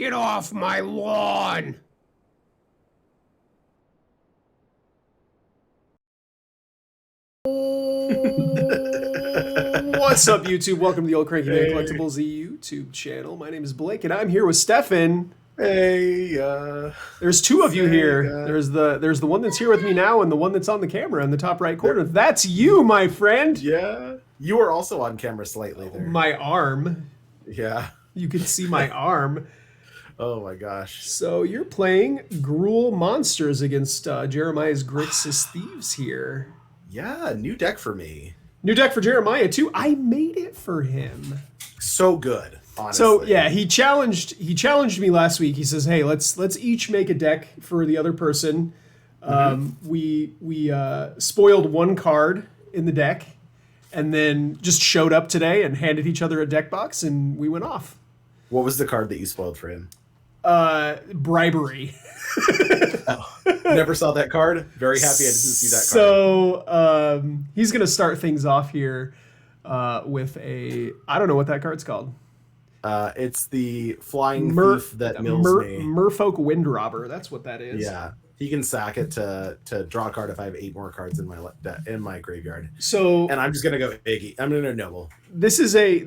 Get off my lawn! What's up, YouTube? Welcome to the Old Cranky Man Collectibles YouTube channel. My name is Blake, and I'm here with Stefan. Hey, There's two of you here. Sega. There's the one that's here with me now, and the one that's on the camera in the top right corner. That's you, my friend. Yeah, you were also on camera slightly there. My arm. Yeah. You can see my arm. Oh my gosh. So you're playing Gruul Monsters against Jeremiah's Grixis Thieves here. Yeah, new deck for me. New deck for Jeremiah too. I made it for him. So good, honestly. So yeah, he challenged me last week. He says, "Hey, let's each make a deck for the other person." We spoiled one card in the deck, and then just showed up today and handed each other a deck box, and we went off. What was the card that you spoiled for him? Bribery. Never saw that card. Very happy I didn't see that card. So he's gonna start things off here with I don't know what that card's called. It's the flying thief that mills me. Merfolk Windrobber. That's what that is. Yeah, he can sack it to draw a card if I have 8 more cards in my graveyard. So and I'm just gonna go Iggy. I'm gonna noble. This is a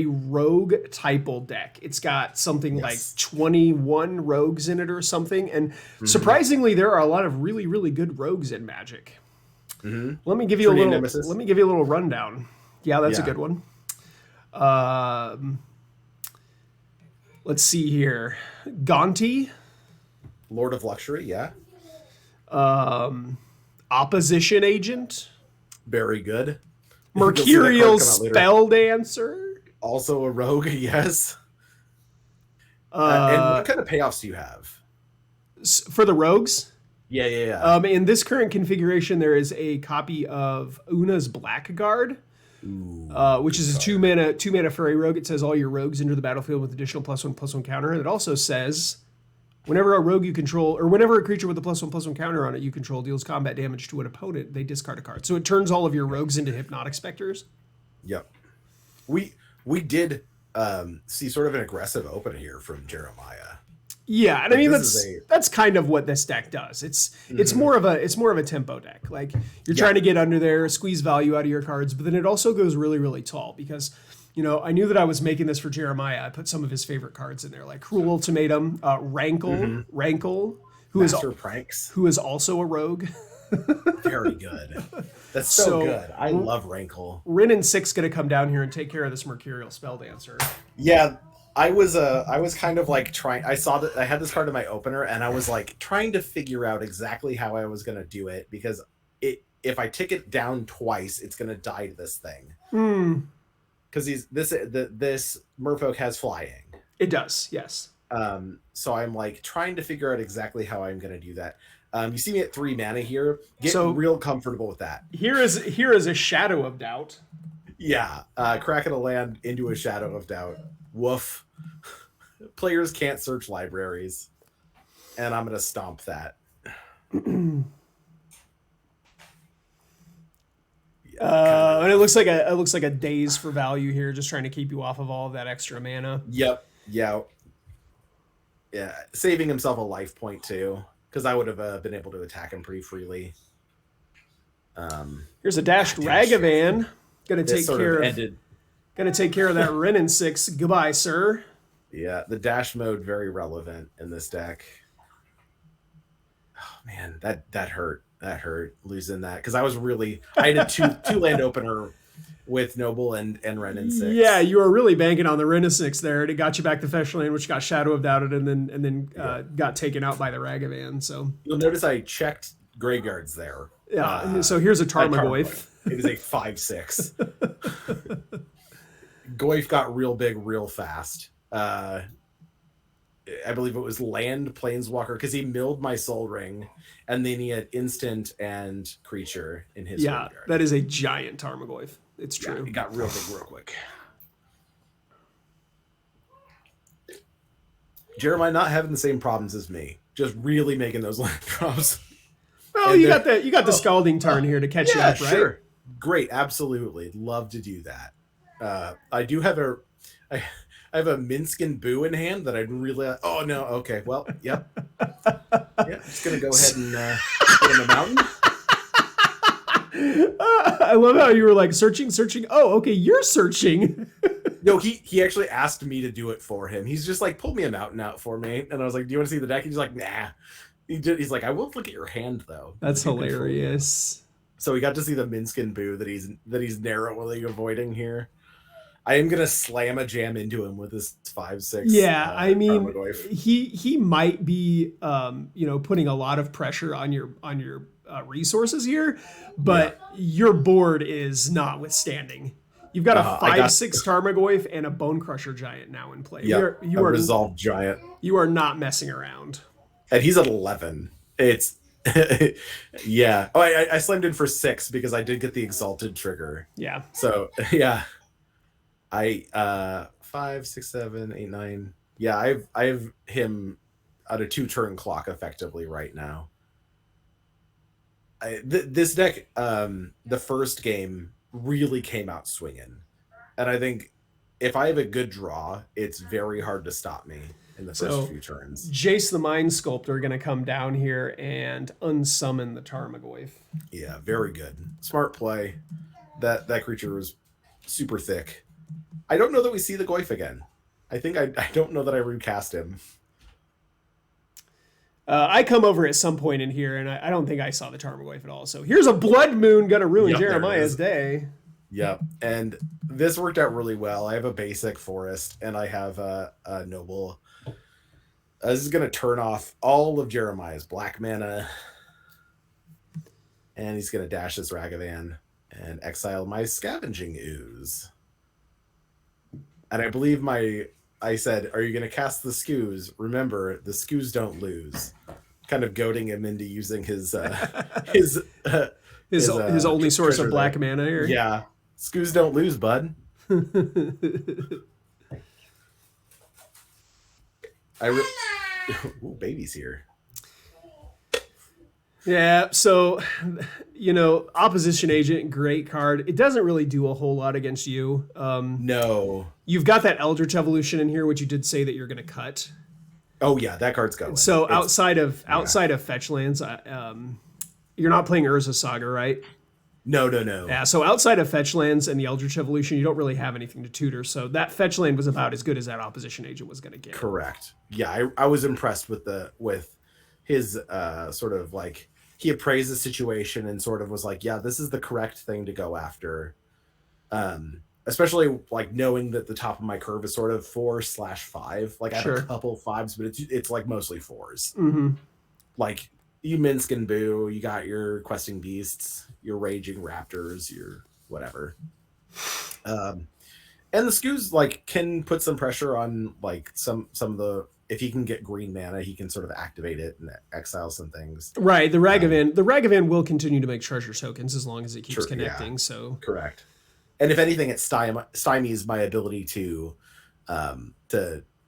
rogue typal deck. It's got something like 21 rogues in it or something, and surprisingly, there are a lot of really good rogues in Magic. Let me give you a little rundown. Yeah, that's a good one. Let's see here. Gonti, Lord of Luxury, yeah. Opposition Agent, Very good. Mercurial Spell Dancer, also a rogue, yes. And what kind of payoffs do you have for the rogues? Yeah. In this current configuration, there is a copy of Una's Blackguard, which is a 2-mana fairy rogue. It says all your rogues enter the battlefield with additional +1/+1 counter, and it also says whenever a rogue you control, or whenever a creature with a +1/+1 counter on it you control deals combat damage to an opponent, they discard a card. So it turns all of your rogues into Hypnotic Specters. Yep. We did see sort of an aggressive open here from Jeremiah. Yeah, and I mean that's kind of what this deck does. It's more of a tempo deck. Like you're trying to get under there, squeeze value out of your cards, but then it also goes really tall because I knew that I was making this for Jeremiah. I put some of his favorite cards in there, like Cruel Ultimatum, Rankle, who is also a rogue. Very good. That's so good. I love Rankle. Rin and 6 going to come down here and take care of this Mercurial Spell Dancer. Yeah, I was kind of like trying. I saw that I had this card in my opener, and I was like trying to figure out exactly how I was going to do it because if I tick it down twice, it's going to die to this thing. Because this Merfolk has flying. It does, yes. So I'm like trying to figure out exactly how I'm going to do that. You see me at 3 mana here. Get real comfortable with that. Here is a Shadow of Doubt. Yeah, cracking a land into a Shadow of Doubt. Woof. Players can't search libraries, and I'm going to stomp that. And it looks like a daze for value here, just trying to keep you off of all of that extra mana. Yep. Yeah. Saving himself a life point too, because I would have been able to attack him pretty freely. Here's a dashed Ragavan. Gonna take care of that Rin and 6. Goodbye, sir. Yeah, the dash mode very relevant in this deck. Oh man, that hurt. That hurt losing that because I had a two land opener with Noble and Ren and 6. Yeah, you were really banking on the Ren and 6 there, and it got you back to Fetch Land, which got Shadow of Doubted and then got taken out by the Ragavan. So you'll notice I checked graveyards there. Yeah, so here's a Tarmogoyf. It is a 5/6. Goyf got real big real fast. I believe it was land Planeswalker because he milled my Soul Ring, and then he had instant and creature in his graveyard. That is a giant Tarmogoyf. It's true. It got real big real quick. Jeremiah not having the same problems as me, just really making those land drops. Well, you got the Scalding Tarn here to catch you up, right? Sure. Great, absolutely, love to do that. I have a Minsk and Boo in hand that I'd really. Oh no. Okay. Well. Yep. Yeah. Just gonna go ahead and get him a mountain. I love how you were like searching. Oh, okay, you're searching. No, he actually asked me to do it for him. He's just like, pull me a mountain out for me, and I was like, do you want to see the deck? He's like, nah. He's like, I will look at your hand though. That's hilarious. So we got to see the Minsk and Boo that he's narrowly avoiding here. I am gonna slam a jam into him with this 5/6. Yeah, I mean, he might be putting a lot of pressure on your resources here, but your board is notwithstanding. You've got a 5/6 Tarmogoyf and a Bone Crusher Giant now in play. Yeah, you are Resolved Giant. You are not messing around. And he's at 11. It's yeah. Oh, I slammed in for 6 because I did get the Exalted trigger. Yeah. So yeah. I 5, 6, 7, 8, 9. Yeah, I have him at a 2-turn clock effectively right now. This deck, the first game really came out swinging, and I think if I have a good draw, it's very hard to stop me in the first few turns. Jace the Mind Sculptor are going to come down here and unsummon the Tarmogoyf. Yeah, very good, smart play. That creature was super thick. I don't know that we see the Goyf again. I think I don't know that I recast him. I come over at some point in here, and I don't think I saw the Tarmogoyf at all. So here's a Blood Moon gonna ruin Jeremiah's day. Yep, and this worked out really well. I have a basic forest, and I have a noble. This is gonna turn off all of Jeremiah's black mana, and he's gonna dash this Ragavan and exile my Scavenging Ooze. And I believe I said, are you going to cast the Scoos? Remember, the Scoos don't lose. Kind of goading him into using his only source of black mana here. Yeah. Scoos don't lose, bud. Ooh, baby's here. Yeah, so, Opposition Agent, great card. It doesn't really do a whole lot against you. No. You've got that Eldritch Evolution in here, which you did say that you're going to cut. Oh, yeah, that card's going. So outside of fetch lands, you're not playing Urza Saga, right? No. Yeah, so outside of fetch lands and the Eldritch Evolution, you don't really have anything to tutor. So that fetch land was about as good as that Opposition Agent was going to get. Correct. Yeah, I was impressed with his sort of like, he appraised the situation and sort of was like, yeah, this is the correct thing to go after. Especially like knowing that the top of my curve is sort of 4/5. Like I have a couple 5s, but it's like mostly 4s. Mm-hmm. Like you Minsk and Boo, you got your Questing Beasts, your Raging Raptors, your whatever. And the Scoos like can put some pressure on like some of the, if he can get green mana, he can sort of activate it and exile some things. Right. The Ragavan will continue to make treasure tokens as long as it keeps connecting. Yeah. So correct. And if anything, it stymies my ability to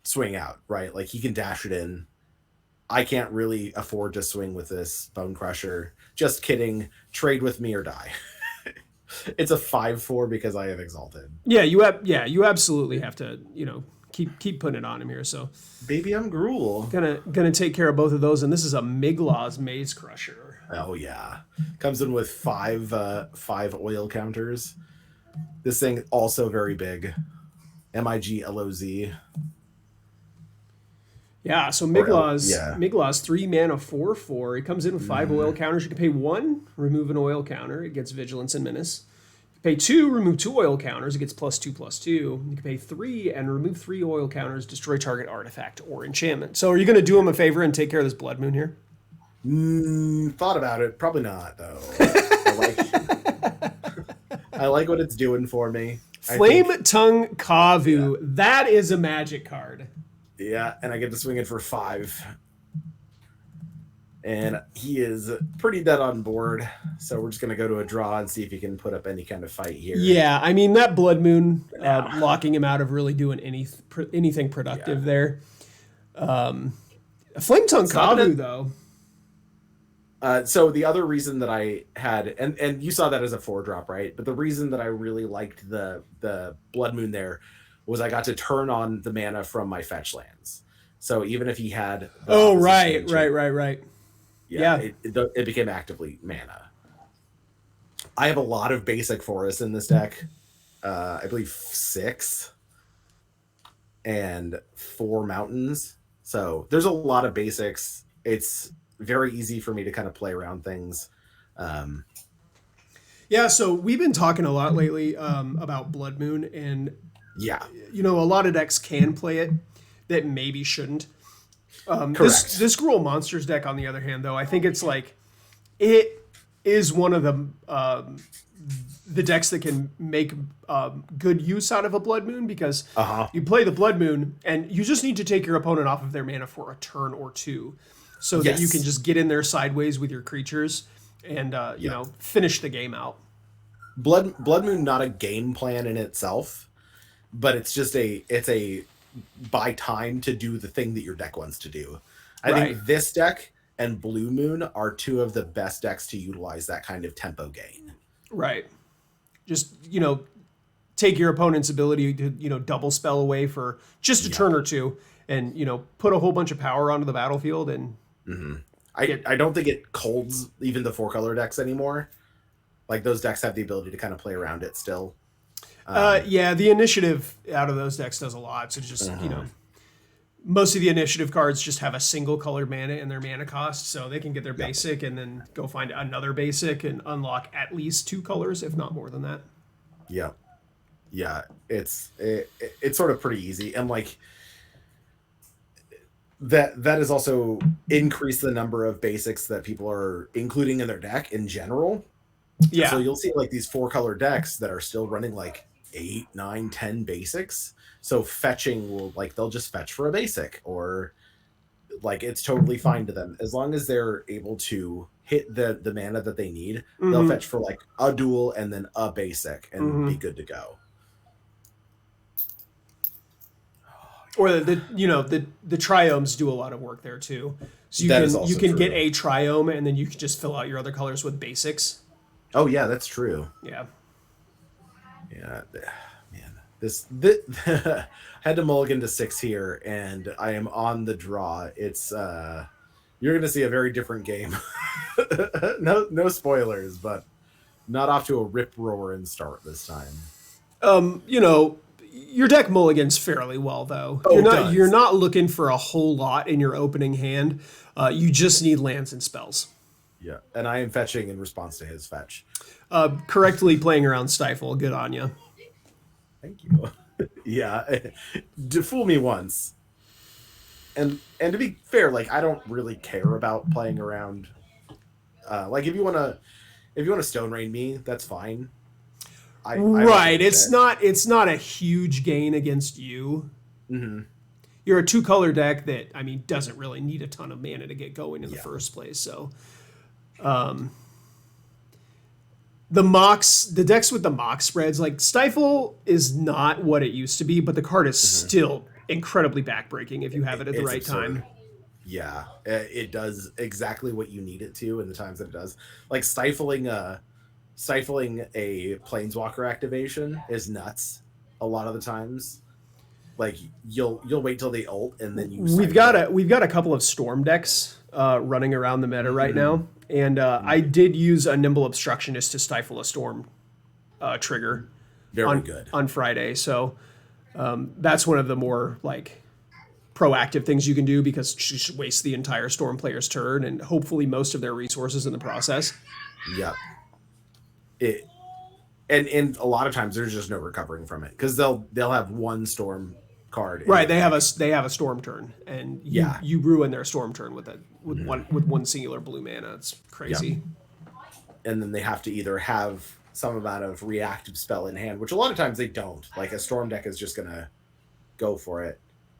swing out. Right. Like he can dash it in. I can't really afford to swing with this Bone Crusher. Just kidding. Trade with me or die. It's a 5/4 because I have Exalted. Yeah, you absolutely have to, keep putting it on him here. So baby, I'm Gruul. Gonna take care of both of those, and this is a Miglaw's Maze Crusher. Oh yeah. Comes in with 5 oil counters. This thing also very big. MIGLOZ. Yeah, so Miglaw's 3 mana 4/4. It comes in with 5 oil counters. You can pay 1, remove an oil counter. It gets Vigilance and Menace. You pay 2, remove 2 oil counters. It gets +2/+2. You can pay 3 and remove 3 oil counters. Destroy target artifact or enchantment. So are you going to do him a favor and take care of this Blood Moon here? Thought about it. Probably not, though. I like what it's doing for me. Flame Tongue Kavu. Yeah. That is a magic card. Yeah, and I get to swing it for 5. And he is pretty dead on board. So we're just going to go to a draw and see if he can put up any kind of fight here. Yeah, I mean, that Blood Moon, locking him out of really doing anything productive there. Flame Tongue Kavu, though. So the other reason that I had, and you saw that as a 4-drop, right? But the reason that I really liked the Blood Moon there was I got to turn on the mana from my fetch lands. So even if he had Oh, right. yeah, it became actively mana. I have a lot of basic forests in this deck. I believe 6 and 4 mountains. So there's a lot of basics. It's very easy for me to kind of play around things. Yeah, so we've been talking a lot lately about Blood Moon, and yeah, a lot of decks can play it that maybe shouldn't. Correct. This Gruul Monsters deck, on the other hand, though, I think it's like it is one of the decks that can make good use out of a Blood Moon, because you play the Blood Moon and you just need to take your opponent off of their mana for a turn or two, so that you can just get in there sideways with your creatures and finish the game out. Blood Moon, not a game plan in itself, but it's just a buy time to do the thing that your deck wants to do. I think this deck and Blue Moon are two of the best decks to utilize that kind of tempo gain. Right. Just, take your opponent's ability to, double spell away for just a turn or two, and, put a whole bunch of power onto the battlefield. And I don't think it colds even the 4-color decks anymore. Like, those decks have the ability to kind of play around it still. The initiative out of those decks does a lot. So just, most of the initiative cards just have a single colored mana in their mana cost, so they can get their basic and then go find another basic and unlock at least 2 colors, if not more than that. Yeah, it's sort of pretty easy, and like that has also increased the number of basics that people are including in their deck in general. Yeah, so you'll see like these 4-color decks that are still running like 8, 9, 10 basics. So fetching will, like, they'll just fetch for a basic, or like it's totally fine to them as long as they're able to hit the mana that they need. They'll fetch for like a duel and then a basic and be good to go. Or the triomes do a lot of work there too. So you can get a triome and then you can just fill out your other colors with basics. Oh yeah, that's true. Yeah, man. This had to mulligan to 6 here, and I am on the draw. It's you're gonna see a very different game. No spoilers, but not off to a rip roaring start this time. Your deck mulligans fairly well, though. You're not looking for a whole lot in your opening hand. You just need lands and spells. Yeah, and I am fetching in response to his fetch. Correctly playing around Stifle. Good on you. Thank you. Yeah, to fool me once. And to be fair, like, I don't really care about playing around. Like, if you wanna Stone Rain me, that's fine. It's not a huge gain against you. You're a 2-color deck that, doesn't really need a ton of mana to get going in the first place. So, the decks with the mock spreads, like Stifle is not what it used to be, but the card is still incredibly backbreaking if you have it at the right time. Yeah, it does exactly what you need it to in the times that it does. Like stifling a planeswalker activation is nuts a lot of the times. Like you'll wait till they ult and then we've got a couple of storm decks running around the meta right now, and I did use a Nimble Obstructionist to stifle a storm trigger on Friday. So that's one of the more like proactive things you can do, because you should waste the entire storm player's turn and hopefully most of their resources in the process. Yeah. And a lot of times there's just no recovering from it, because they'll have one storm card. Right, they have a storm turn, and you ruin their storm turn with one singular blue mana. It's crazy. Yeah. And then they have to either have some amount of reactive spell in hand, which a lot of times they don't. Like a storm deck is just gonna go for it.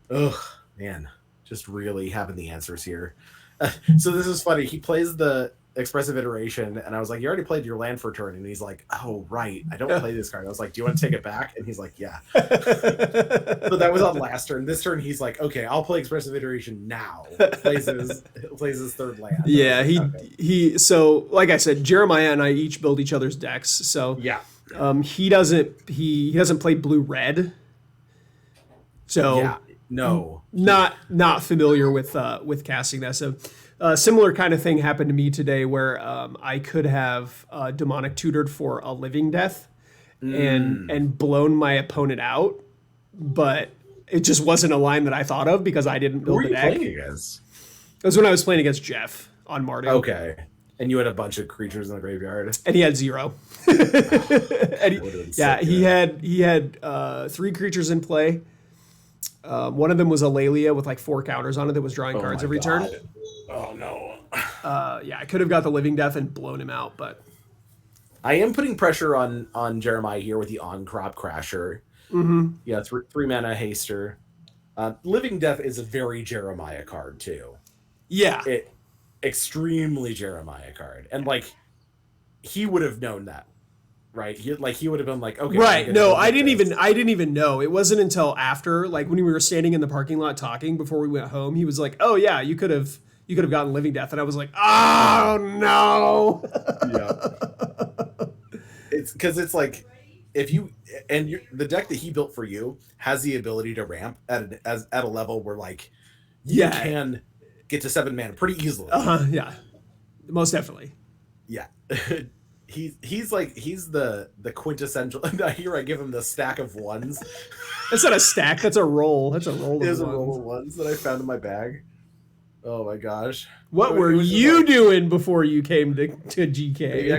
Ugh, man, just really having the answers here. So this is funny. He plays the expressive iteration, and I was like, you already played your land for a turn, and he's like, oh right, I don't play this card. I was like, do you want to take it back? And he's like, yeah. So that was on last turn. This turn he's like, okay, I'll play expressive iteration now. Plays his third land. Yeah, he so like I said, Jeremiah and I each build each other's decks. So yeah. He doesn't play blue red. So Yeah. No. not familiar with casting that. So a similar kind of thing happened to me today where I could have demonic tutored for a living death and blown my opponent out, but it just wasn't a line that I thought of because I didn't Who build were the you deck. playing It against? was when I was playing against Jeff on Mardu. Okay. And you had a bunch of creatures in the graveyard. And he had 0. And That would have been yeah, so good. he had 3 creatures in play. One of them was a Lelia with like 4 counters on it that was drawing Oh cards my every turn. God. Oh no. Yeah, I could have got the living death and blown him out, but I am putting pressure on Jeremiah here with the on crop crasher. Yeah, 3 mana haster. Living Death is a very Jeremiah card too. yeah, It extremely Jeremiah card, and like he would have known that, right? He would have been like, okay, right. No, I didn't this. even know. It wasn't until after, like when we were standing in the parking lot talking before we went home, he was like, "Oh yeah, you could have gotten living death," and I was like, "Oh no." Yeah, it's because it's like if you the deck that he built for you has the ability to ramp at a level where like you can get to 7 mana pretty easily. Yeah, most definitely. Yeah. He's the quintessential. Here I give him the stack of ones. That's not a stack. That's a roll. That's a roll. There's a roll of ones that I found in my bag. Oh my gosh! What were you doing before you came to GK? Baby,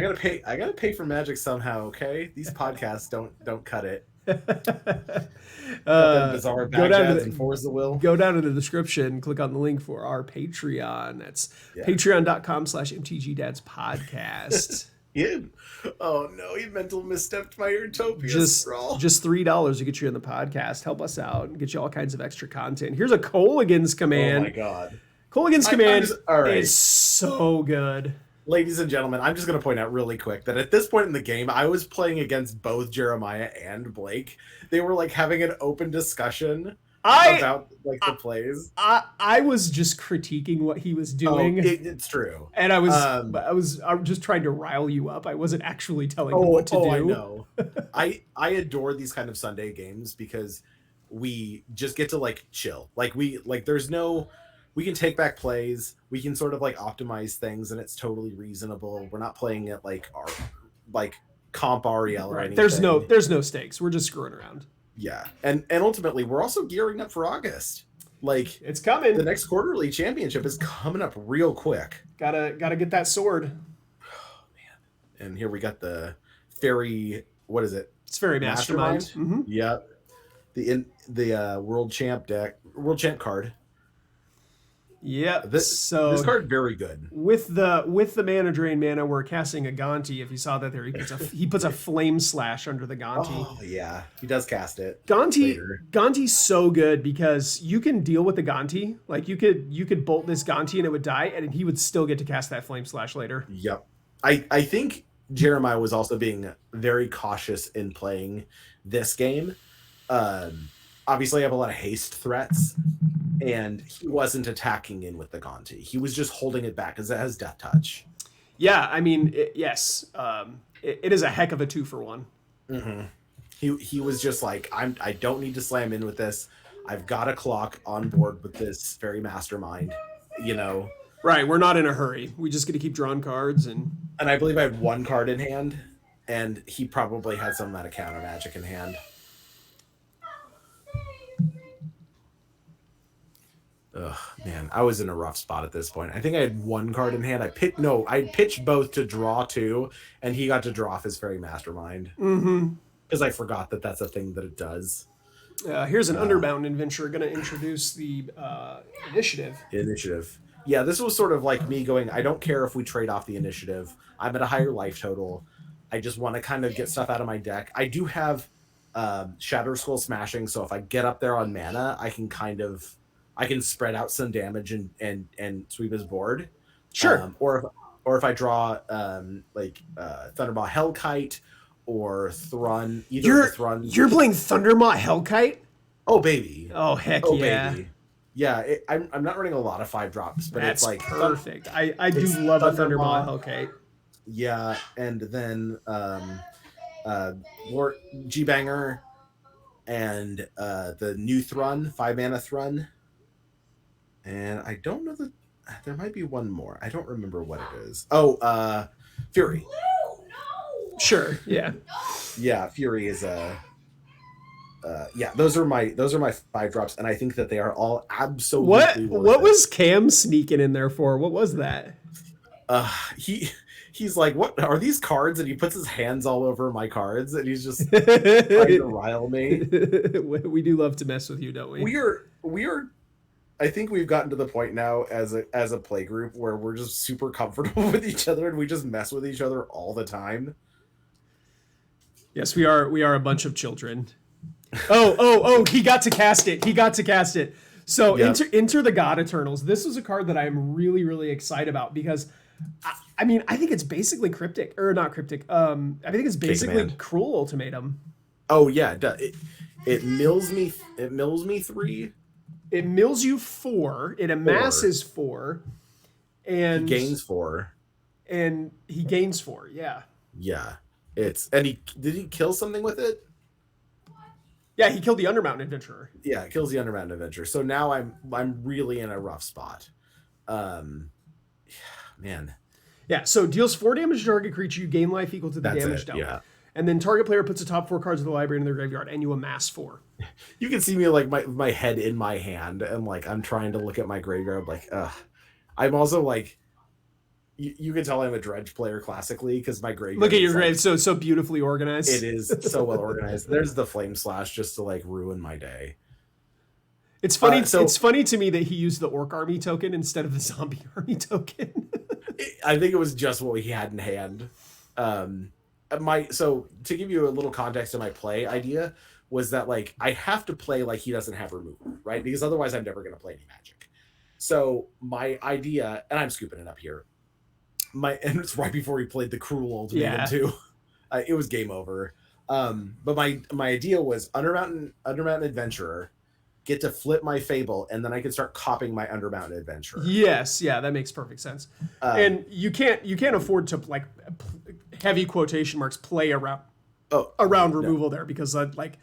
I gotta pay for Magic somehow. Okay, these podcasts don't cut it. Bizarre go down to and Force the Will. Go down to the description, click on the link for our Patreon. That's patreon.com/mtgdads podcast. Yeah. Oh no, he mental misstepped my Utopia scroll. Just $3 to get you in the podcast. Help us out and get you all kinds of extra content. Here's a Colligan's command. Oh my god. Colligan's command is so good. Ladies and gentlemen, I'm just going to point out really quick that at this point in the game, I was playing against both Jeremiah and Blake. They were like having an open discussion about like the plays. I was just critiquing what he was doing. It's true. And I was just trying to rile you up. I wasn't actually telling him what to do. I know. I adore these kind of Sunday games because we just get to like chill. We can take back plays. We can sort of like optimize things, and it's totally reasonable. We're not playing it like comp REL or anything. There's no stakes. We're just screwing around. Yeah, and ultimately, we're also gearing up for August. Like it's coming. The next quarterly championship is coming up real quick. Gotta get that sword. Oh man! And here we got the fairy. What is it? It's Fairy Mastermind. Mm-hmm. Yeah, the world champ card. Yeah, this card very good. With the mana drain mana, we're casting a Gonti. If you saw that there, he puts a flame slash under the Gonti. Oh yeah, he does cast it. Gonti's so good because you can deal with the Gonti. Like you could bolt this Gonti and it would die, and he would still get to cast that flame slash later. Yep. I think Jeremiah was also being very cautious in playing this game. Obviously, I have a lot of haste threats. And he wasn't attacking in with the Gonti. He was just holding it back because it has Death Touch. Yeah, I mean, yes. It is a heck of a 2-for-1. Mm-hmm. He was just like, I don't need to slam in with this. I've got a clock on board with this Fairy Mastermind, you know. Right, we're not in a hurry. We just get to keep drawing cards. And I believe I had 1 card in hand, and he probably had some amount of counter magic in hand. Ugh, man, I was in a rough spot at this point. I think I had 1 card in hand. I pitched both to draw 2, and he got to draw off his Fairy Mastermind. Mm-hmm. Because I forgot that that's a thing that it does. Here's an Underbound adventure going to introduce the initiative. Yeah, this was sort of like me going, I don't care if we trade off the initiative. I'm at a higher life total. I just want to kind of get stuff out of my deck. I do have Shatter Skull Smashing, so if I get up there on mana, I can spread out some damage and sweep his board. Sure. Or if I draw Thundermaw Hellkite or Thrun. You're playing Thundermaw Hellkite? Oh baby. Oh heck yeah. Baby. Yeah, I'm not running a lot of 5-drops, but that's it's like perfect. I do love a Thundermaw Hellkite. Yeah, and then Lord G-Banger and the new Thrun, 5-mana Thrun. And I don't know that there might be one more. I don't remember what it is. Oh, Fury. Sure. Yeah. Yeah, Fury is a. Yeah, those are my 5 drops, and I think that they are all absolutely worth what it. was Cam sneaking in there for? What was that? He's like, what are these cards? And he puts his hands all over my cards, and he's just trying to rile me. We do love to mess with you, don't we? We are. I think we've gotten to the point now as a play group where we're just super comfortable with each other, and we just mess with each other all the time. Yes, we are. We are a bunch of children. Oh! He got to cast it. So Yep. enter the God Eternals. This was a card that I'm really, really excited about because, I mean, I think it's basically cryptic or not cryptic. I think it's basically Gruul Ultimatum. Oh yeah, it mills me. It mills me 3. It mills you 4. It amasses 4, and he gains 4. And he gains 4. Yeah. Yeah, did he kill something with it? Yeah, he killed the Undermountain Adventurer. Yeah, it kills the Undermountain Adventurer. So now I'm really in a rough spot. Man. Yeah, so deals 4 damage to target creature. You gain life equal to the damage dealt. Yeah. And then target player puts the top 4 cards of the library in their graveyard, and you amass 4. You can see me like my head in my hand, and like I'm trying to look at my graveyard. Like, I'm also like, you can tell I'm a Dredge player classically because my graveyard. Look at your grave, so beautifully organized. It is so well organized. There's the Flame Slash just to like ruin my day. It's funny. It's funny to me that he used the Orc Army token instead of the Zombie Army token. I think it was just what he had in hand. So to give you a little context to my play idea was that like I have to play like he doesn't have removal, right? Because otherwise I'm never going to play any Magic. So my idea, and I'm scooping it up here, and it's right before he played the Gruul Ultimatum too. It was game over. But my idea was Undermountain Adventurer, get to flip my Fable, and then I can start copying my Undermountain Adventurer. Yes, yeah, that makes perfect sense. And you can't afford to like heavy quotation marks play around removal there because like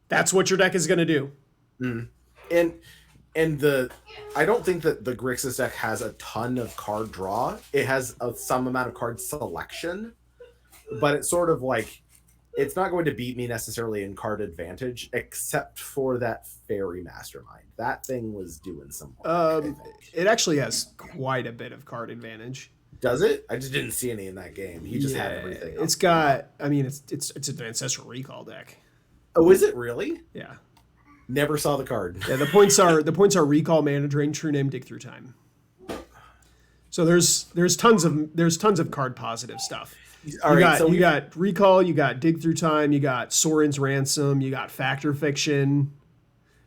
that's what your deck is going to do. Mm. And I don't think that the Grixis deck has a ton of card draw. It has some amount of card selection, but it's sort of like it's not going to beat me necessarily in card advantage, except for that Fairy Mastermind. That thing was doing some work. It actually has quite a bit of card advantage. Does it? I just didn't see any in that game. He just had everything. It's got. I mean, it's an Ancestral Recall deck. Oh, is it really? Yeah. Never saw the card. Yeah, the points are Recall, Mana Drain, True Name, Dig Through Time. So there's tons of card positive stuff. You got Recall, you got Dig Through Time, you got Sorin's Ransom, you got Factor Fiction.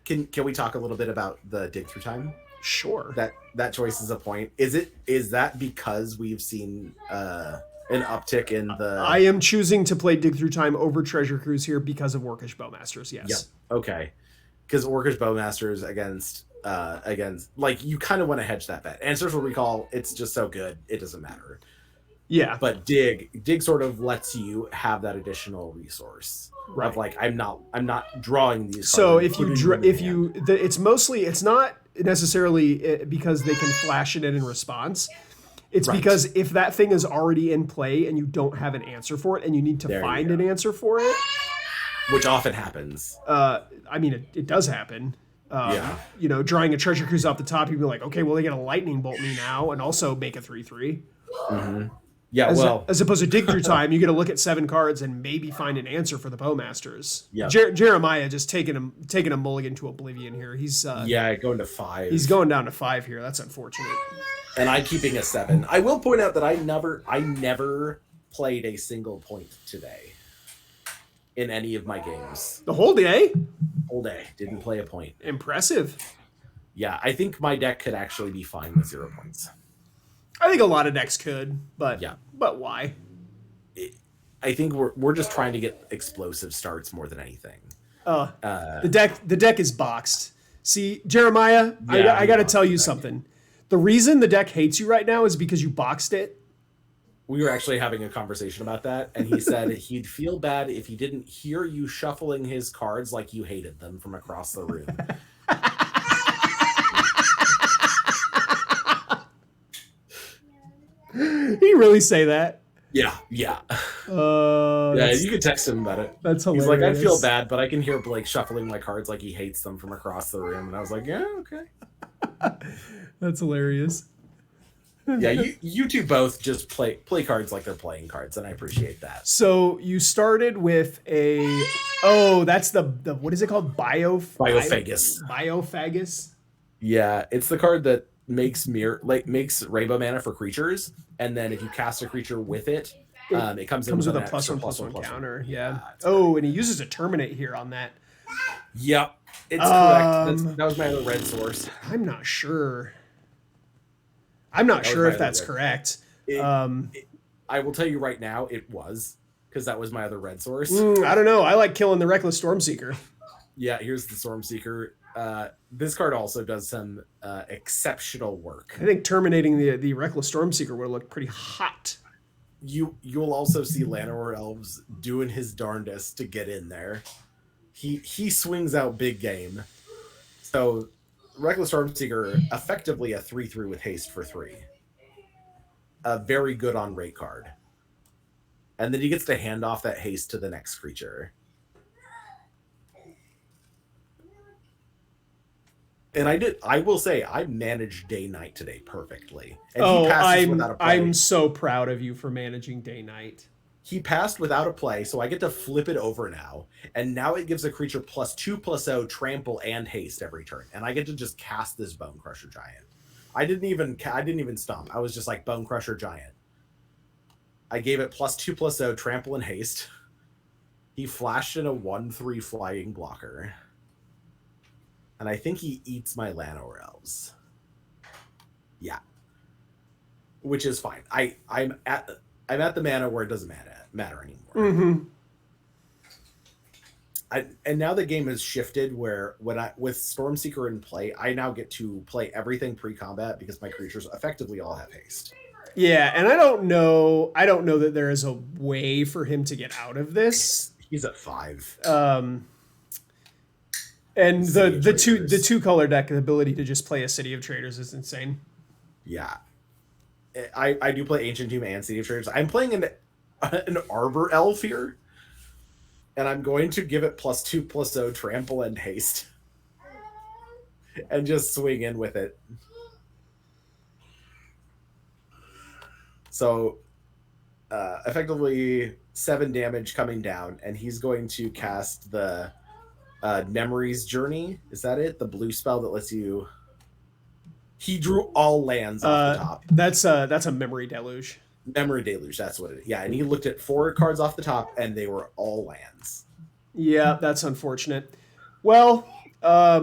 Can we talk a little bit about the Dig Through Time? Sure. That choice is a point. Is that because we've seen an uptick in the? I am choosing to play Dig Through Time over Treasure Cruise here because of Orcish Bowmasters. Yes. Yep. Okay. Because Orcish Bowmasters against like you kind of want to hedge that bet. Ancestral Recall, it's just so good it doesn't matter. Yeah. But dig sort of lets you have that additional resource. Right. Of like I'm not drawing these. So it's not necessarily because they can flash it in response. It's because if that thing is already in play and you don't have an answer for it and you need to find an answer for it, which often happens. I mean, it does happen. You know, drawing a Treasure Cruise off the top, you'd be like, okay, well, they get a Lightning Bolt me now and also make a 3/3. Mm-hmm. Yeah, as opposed to Dig Through Time, you get to look at 7 cards and maybe find an answer for the Bowmasters. Yeah, Jeremiah just taking a mulligan to oblivion here. He's going to 5. He's going down to 5 here. That's unfortunate. And I'm keeping a 7. I will point out that I never played a single point today in any of my games. The whole day? Whole day. Didn't play a point. Impressive. Yeah, I think my deck could actually be fine with 0 points. I think a lot of decks could, but why? I think we're just trying to get explosive starts more than anything. The deck is boxed. See, Jeremiah, I got to tell you something. The reason the deck hates you right now is because you boxed it. we were actually having a conversation about that, and he said he'd feel bad if he didn't hear you shuffling his cards like you hated them from across the room. He really say that? Yeah. Yeah, you could text him about it. That's hilarious. He's like, I feel bad, but I can hear Blake shuffling my cards like he hates them from across the room. And I was like, yeah, okay. That's hilarious. Yeah, you two both just play cards like they're playing cards, and I appreciate that. So you started with that's the what is it called? Biophagus. Biophagus. Yeah, it's the card that makes rainbow mana for creatures, and then if you cast a creature with it, it comes with a +1/+1 counter. Yeah. And he uses a terminate here on that. Yep, it's correct. That was my other red source. I'm not sure. If that's correct. I will tell you right now, it was, because that was my other red source. I don't know. I like killing the Reckless Stormseeker. Yeah, here's the Stormseeker. This card also does some exceptional work. I think terminating the Reckless Stormseeker would look pretty hot. You'll also see Llanowar Elves doing his darndest to get in there. He swings out big game. So Reckless Stormseeker, effectively a 3/3 with haste for 3. A very good on rate card. And then he gets to hand off that haste to the next creature. And I will say, I managed day-night today perfectly. And he passes without a play. I'm so proud of you for managing day-night. He passed without a play, so I get to flip it over now. And now it gives a creature +2/+0, trample, and haste every turn. And I get to just cast this Bone Crusher Giant. I didn't even stomp. I was just like, Bone Crusher Giant. I gave it +2/+0, trample, and haste. He flashed in a 1/3 flying blocker. And I think he eats my Llanowar Elves. Yeah. Which is fine. I'm at the mana where it doesn't matter anymore. Mm-hmm. And now the game has shifted where with Stormseeker in play, I now get to play everything pre-combat because my creatures effectively all have haste. Yeah, and I don't know that there is a way for him to get out of this. He's at 5. And the two color deck, the ability to just play a City of Traders is insane. Yeah. I do play Ancient Tomb and City of Traders. I'm playing an Arbor Elf here. And I'm going to give it +2/+0, trample, and haste. And just swing in with it. So, effectively 7 damage coming down, and he's going to cast the Memory's Journey. Is that it? The blue spell that lets you... He drew all lands off the top. That's a Memory Deluge. Memory Deluge, that's what it is. Yeah, and he looked at 4 cards off the top, and they were all lands. Yeah, that's unfortunate. Well, I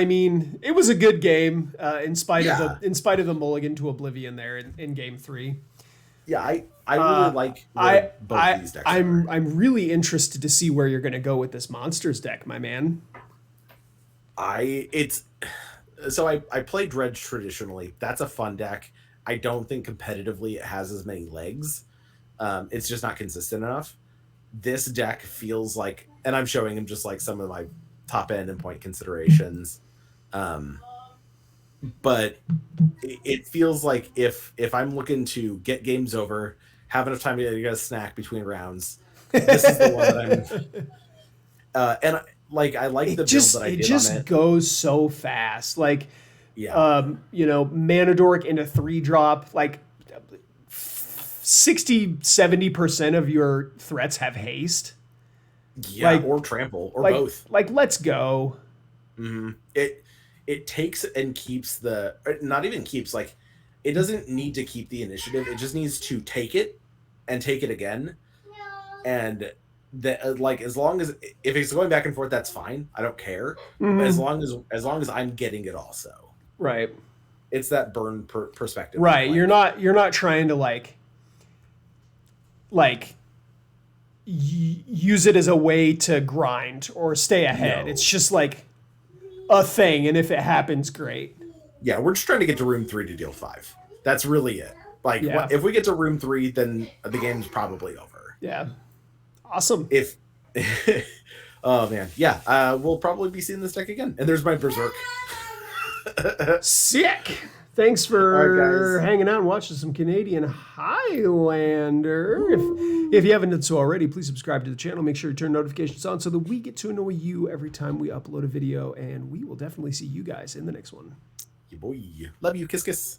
mean, it was a good game in spite of the mulligan to Oblivion there in Game 3. Yeah, I really like both these decks. I'm really interested to see where you're going to go with this Monsters deck, my man. I play Dredge traditionally. That's a fun deck. I don't think competitively it has as many legs. It's just not consistent enough. This deck feels like, and I'm showing him just like some of my top end and point considerations. But it feels like if I'm looking to get games over, have enough time to get a snack between rounds, this is the one that I'm. And like I like the build that I did on it. It just goes so fast. Like, yeah. Mana Dork into 3-drop, like 60-70% of your threats have haste. Yeah, or trample, or both. Like, let's go. Mm-hmm. It takes and keeps not even keeps, like, it doesn't need to keep the initiative. It just needs to take it and take it again. And like, as long as if it's going back and forth, that's fine. I don't care. Mm-hmm. As long as I'm getting it also. Right. It's that burn perspective. Right. You're not trying to like use it as a way to grind or stay ahead. No. It's just like a thing, and if it happens, great. Yeah, we're just trying to get to room 3 to deal 5. That's really it. Like, Yeah. if we get to room 3, then the game's probably over. Yeah. Awesome. If oh man, yeah, we'll probably be seeing this deck again. And there's my Berserk. Sick. Thanks for hanging out and watching some Canadian Highlander. If you haven't done so already, please subscribe to the channel. Make sure you turn notifications on so that we get to annoy you every time we upload a video. And we will definitely see you guys in the next one. Boy, love you. Kiss, kiss.